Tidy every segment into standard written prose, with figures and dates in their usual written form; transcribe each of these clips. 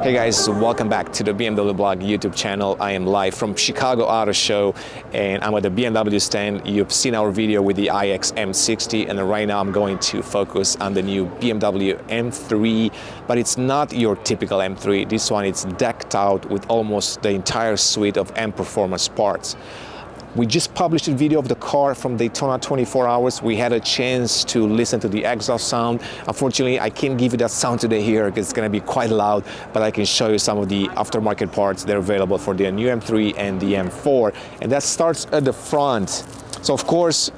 Hey guys, welcome back to the BMWBLOG YouTube channel. I am live from Chicago Auto Show and I'm at the BMW stand. You've seen our video with the iX M60 and right now I'm going to focus on the new BMW M3, but it's not your typical M3. This one is decked out with almost the entire suite of M performance parts. We just published a video of the car from Daytona 24 hours. We had a chance to listen to the exhaust sound. Unfortunately, I can't give you that sound today here because it's going to be quite loud, but I can show you some of the aftermarket parts that are available for the new M3 and the M4. And that starts at the front. So of course,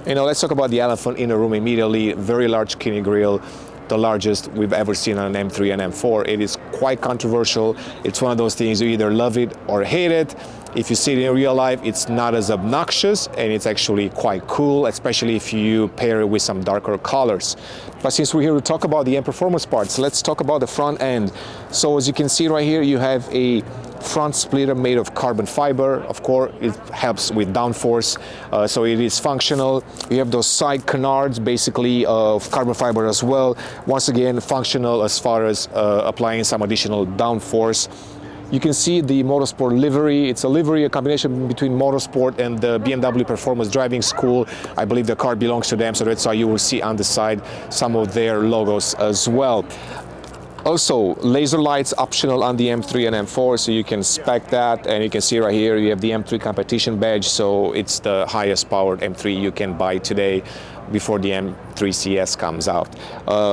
let's talk about the elephant in the room immediately. Very large kidney grille, the largest we've ever seen on an M3 and M4. It is quite controversial. It's one of those things you either love it or hate it. If you see it in real life, it's not as obnoxious and it's actually quite cool, especially if you pair it with some darker colors. But since we're here to talk about the M performance parts, let's talk about the front end. So as you can see right here, you have a front splitter made of carbon fiber. Of course, it helps with downforce, so it is functional. You have those side canards, basically of carbon fiber as well. Once again, functional as far as applying some additional downforce. You can see the Motorsport livery. It's a livery, a combination between Motorsport and the BMW Performance Driving School. I believe the car belongs to them, so that's why you will see on the side some of their logos as well. Also, laser lights optional on the M3 and M4, so you can spec that, and you can see right here you have the M3 Competition badge, so it's the highest powered M3 you can buy today before the M3 CS comes out.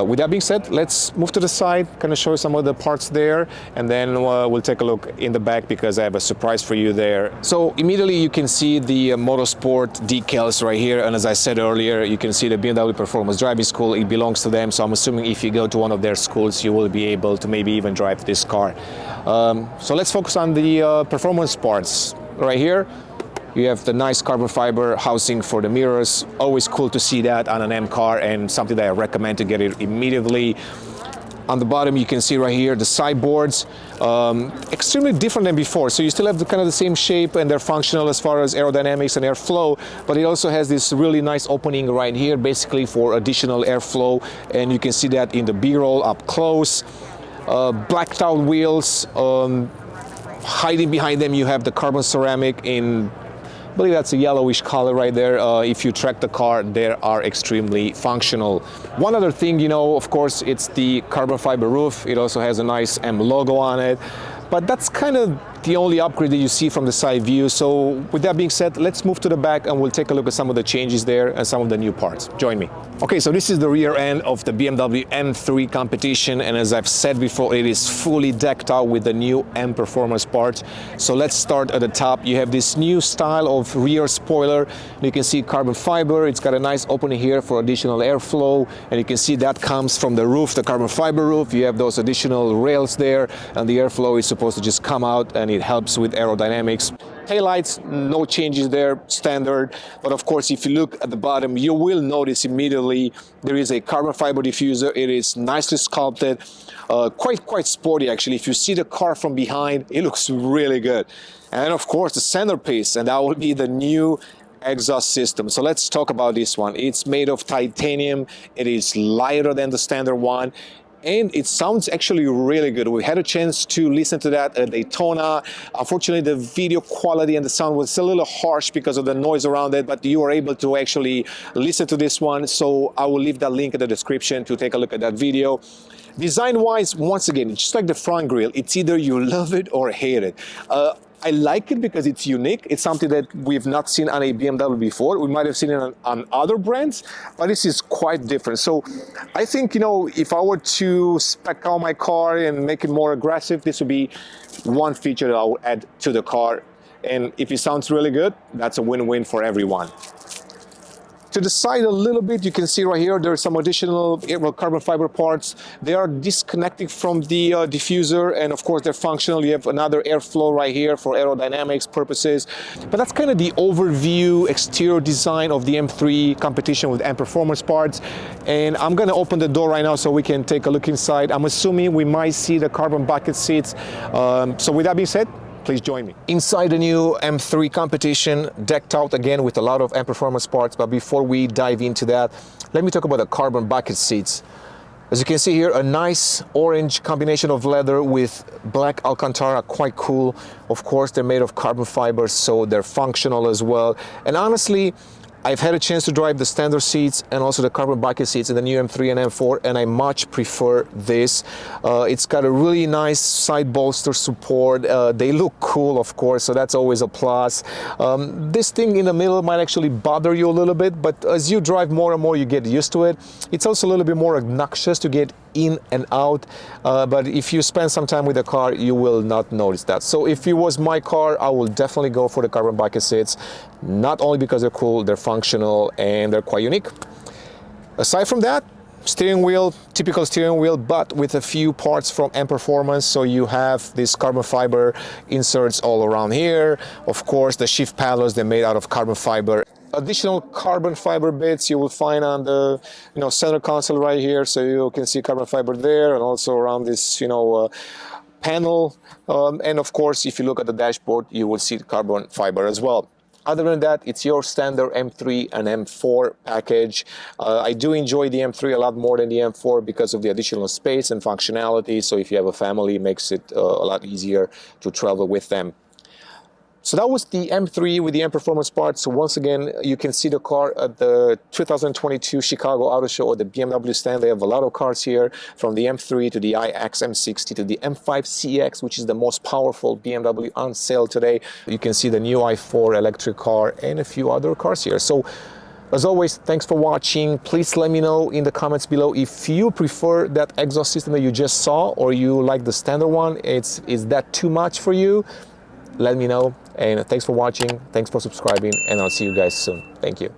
With that being said, let's move to the side, kind of show you some of the parts there, and then we'll take a look in the back because I have a surprise for you there. So immediately you can see the Motorsport decals right here, and as I said earlier, you can see the BMW Performance Driving School. It belongs to them, so I'm assuming if you go to one of their schools, you will be able to maybe even drive this car. So let's focus on the performance parts. Right here, you have the nice carbon fiber housing for the mirrors. Always cool to see that on an M car and something that I recommend to get it immediately. On the bottom, you can see right here the sideboards, extremely different than before. So you still have kind of the same shape and they're functional as far as aerodynamics and airflow, but it also has this really nice opening right here, basically for additional airflow. And you can see that in the B-roll up close. Blacked out wheels, hiding behind them you have the carbon ceramic in, I believe that's a yellowish color right there. If you track the car, they are extremely functional. One other thing, of course, it's the carbon fiber roof. It also has a nice M logo on it, but that's kind of the only upgrade that you see from the side view. So with that being said, let's move to the back and we'll take a look at some of the changes there and some of the new parts. Join me. Okay, so this is the rear end of the BMW M3 Competition, and as I've said before, it is fully decked out with the new M performance parts. So let's start at the top. You have this new style of rear spoiler. You can see carbon fiber. It's got a nice opening here for additional airflow, and you can see that comes from the roof, the carbon fiber roof. You have those additional rails there, and the airflow is supposed to just come out, and it helps with aerodynamics. Taillights, no changes there, standard. But of course, if you look at the bottom, you will notice immediately there is a carbon fiber diffuser. It is nicely sculpted, quite sporty actually. If you see the car from behind, it looks really good. And of course, the centerpiece, and that will be the new exhaust system. So let's talk about this one. It's made of titanium. It is lighter than the standard one. And it sounds actually really good. We had a chance to listen to that at Daytona. Unfortunately, the video quality and the sound was a little harsh because of the noise around it, but you were able to actually listen to this one. So I will leave that link in the description to take a look at that video. Design-wise, once again, just like the front grille, it's either you love it or hate it. I like it because it's unique. It's something that we've not seen on a BMW before. We might have seen it on other brands, but this is quite different. So I think, if I were to spec out my car and make it more aggressive, this would be one feature that I would add to the car. And if it sounds really good, that's a win-win for everyone. To the side a little bit, you can see right here, there's some additional carbon fiber parts. They are disconnecting from the diffuser, and of course they're functional. You have another airflow right here for aerodynamics purposes. But that's kind of the overview exterior design of the M3 Competition with M performance parts. And I'm gonna open the door right now so we can take a look inside. I'm assuming we might see the carbon bucket seats. So with that being said, please join me. Inside the new M3 Competition, decked out again with a lot of M performance parts, but before we dive into that, let me talk about the carbon bucket seats. As you can see here, a nice orange combination of leather with black Alcantara, quite cool. Of course, they're made of carbon fiber, so they're functional as well. And honestly, I've had a chance to drive the standard seats and also the carbon bucket seats in the new M3 and M4, and I much prefer this. It's got a really nice side bolster support. They look cool, of course, so that's always a plus. This thing in the middle might actually bother you a little bit, but as you drive more and more, you get used to it. It's also a little bit more obnoxious to get in and out, but if you spend some time with the car, you will not notice that. So if it was my car, I will definitely go for the carbon bucket seats, not only because they're cool, they're functional, and they're quite unique. Aside from that, steering wheel, typical steering wheel, but with a few parts from M Performance. So you have these carbon fiber inserts all around here. Of course, the shift paddles, they're made out of carbon fiber. Additional carbon fiber bits you will find on the center console right here, so you can see carbon fiber there, and also around this panel, and of course if you look at the dashboard you will see the carbon fiber as well. Other than that, it's your standard M3 and M4 package. I do enjoy the M3 a lot more than the M4 because of the additional space and functionality, so if you have a family, it makes it a lot easier to travel with them. So that was the M3 with the M Performance part. So once again, you can see the car at the 2022 Chicago Auto Show or the BMW stand. They have a lot of cars here, from the M3 to the iX M60 to the M5 CX, which is the most powerful BMW on sale today. You can see the new i4 electric car and a few other cars here. So as always, thanks for watching. Please let me know in the comments below if you prefer that exhaust system that you just saw, or you like the standard one. Is that too much for you? Let me know. And thanks for watching, thanks for subscribing, and I'll see you guys soon. Thank you.